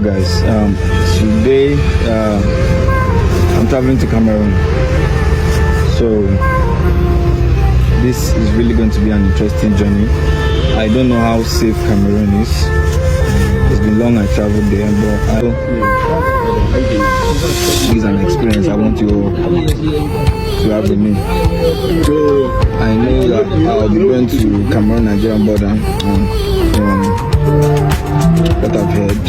guys, today I'm traveling to Cameroon, so this is really going to be an interesting journey. I don't know how safe Cameroon is. It's been long I traveled there, but this is an experience I want you to have with me. So I know that I'll be going to Cameroon Nigerian border, what I've heard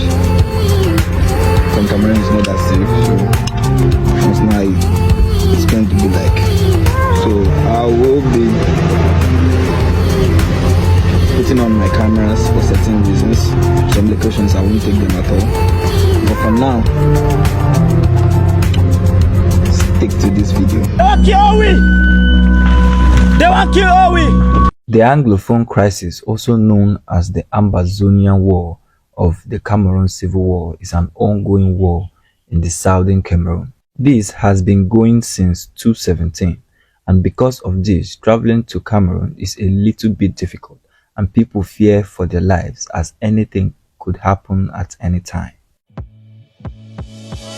from Cameroon is not that safe, so that's not it's going to be like. So I will be putting on my cameras for certain reasons. Some locations I won't take them at all, but for now, stick to this video. The Anglophone crisis, also known as the Ambazonian War of the Cameroon Civil War, is an ongoing war in the southern Cameroon. This has been going since 2017, and because of this, traveling to Cameroon is a little bit difficult, and people fear for their lives as anything could happen at any time.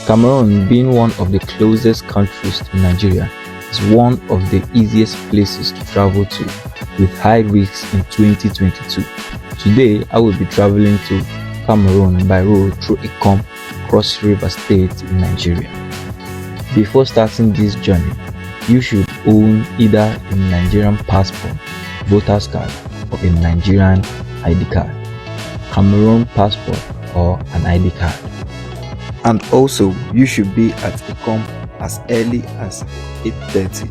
Cameroon, being one of the closest countries to Nigeria, is one of the easiest places to travel to, with high risks in 2022. Today, I will be traveling to Cameroon by road through Ikom, Cross River State in Nigeria. Before starting this journey, you should own either a Nigerian passport, voter's card, or a Nigerian ID card, Cameroon passport, or an ID card. And also, you should be at Ikom as early as 8:30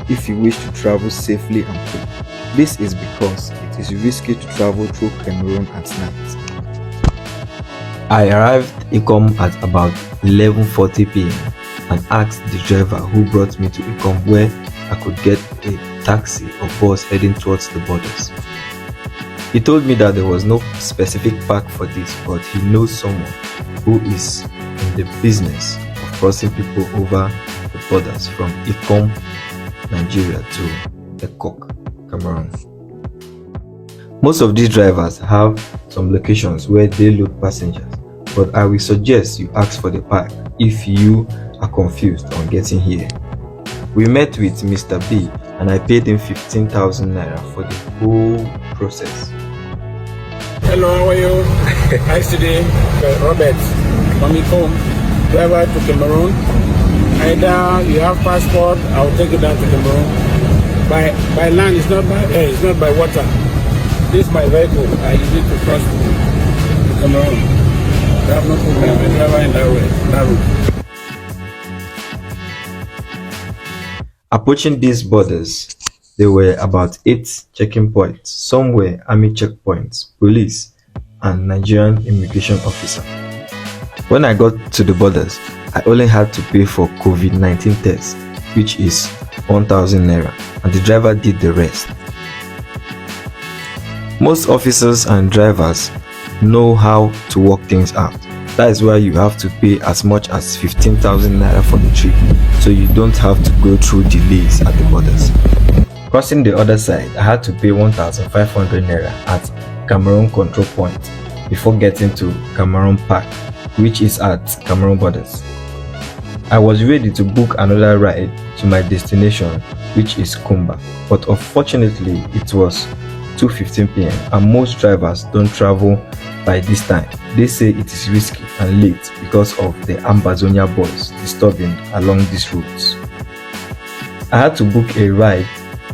if you wish to travel safely and quick. This is because it is risky to travel through Cameroon at night. I arrived Ikom at about 11:40 p.m. and asked the driver who brought me to Ikom where I could get a taxi or bus heading towards the borders. He told me that there was no specific park for this, but he knows someone who is in the business of crossing people over the borders from Ikom, Nigeria to Ekok, Cameroon. Most of these drivers have some locations where they load passengers, but I will suggest you ask for the park if you are confused on getting here. We met with Mr. B and I paid him 15,000 naira for the whole process. Hello, how are you? Hi, today, Robert from Ikom, driver to Cameroon. Either you have passport, I will take you down to Cameroon. By land, it's not by air, it's not by water. This is my vehicle. I use it to cross to Cameroon. I have no problem. I drive in that way, that route. Approaching these borders, there were about 8 checking points. Some were army checkpoints, police, and Nigerian immigration officer. When I got to the borders, I only had to pay for COVID-19 test, which is 1,000 naira, and the driver did the rest. Most officers and drivers know how to work things out. That is why you have to pay as much as 15,000 naira for the trip, so you don't have to go through delays at the borders. Crossing the other side, I had to pay 1,500 naira at Cameroon control point before getting to Cameroon Park, which is at Cameroon borders. I was ready to book another ride to my destination, which is Kumba, but unfortunately it was 2:15 p.m. and most drivers don't travel by this time. They say it is risky and late because of the Ambazonia boys disturbing along these routes. I had to book a ride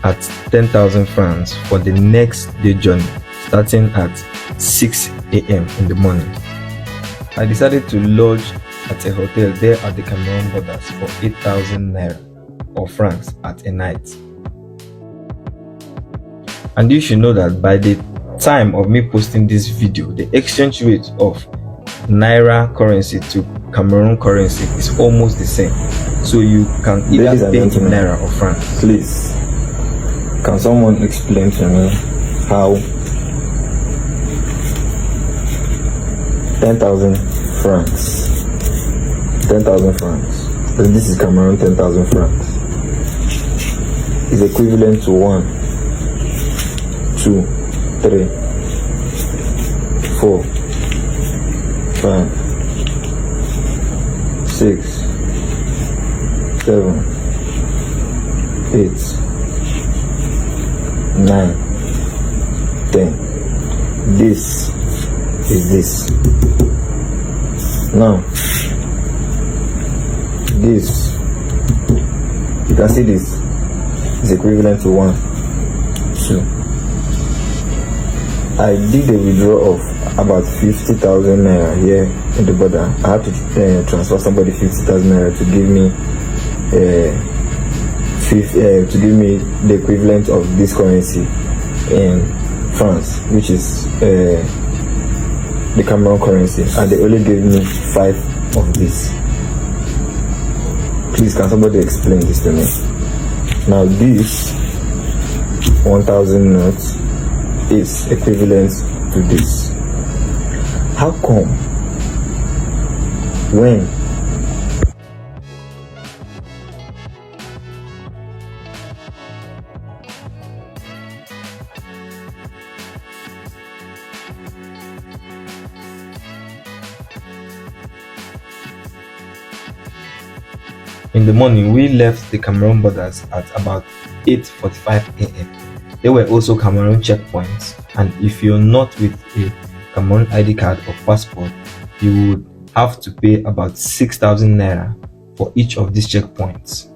at 10,000 francs for the next day journey, starting at 6 a.m. in the morning. I decided to lodge at a hotel there at the Cameroon borders for 8,000 naira or francs at a night. And you should know that by the time of me posting this video, the exchange rate of Naira currency to Cameroon currency is almost the same. So you can either pay in Naira or francs. Please, can someone explain to me how 10,000 francs, 10,000 francs, and this is Cameroon 10,000 francs, is equivalent to 1, 2, 3, 4, 5, 6, 7, 8, 9, 10. This is this. Now, this, you can see this is equivalent to 1, 2. I did a withdrawal of about 50,000 naira here in the border. I had to transfer somebody 50,000 naira to give me the equivalent of this currency in France, which is the Cameroon currency, and they only gave me 5 of this. Please, can somebody explain this to me? Now, this 1,000 notes is equivalent to this. How come when In the morning, we left the Cameroon borders at about 8:45 a.m. There were also Cameroon checkpoints, and if you're not with a Cameroon ID card or passport, you would have to pay about 6,000 naira for each of these checkpoints.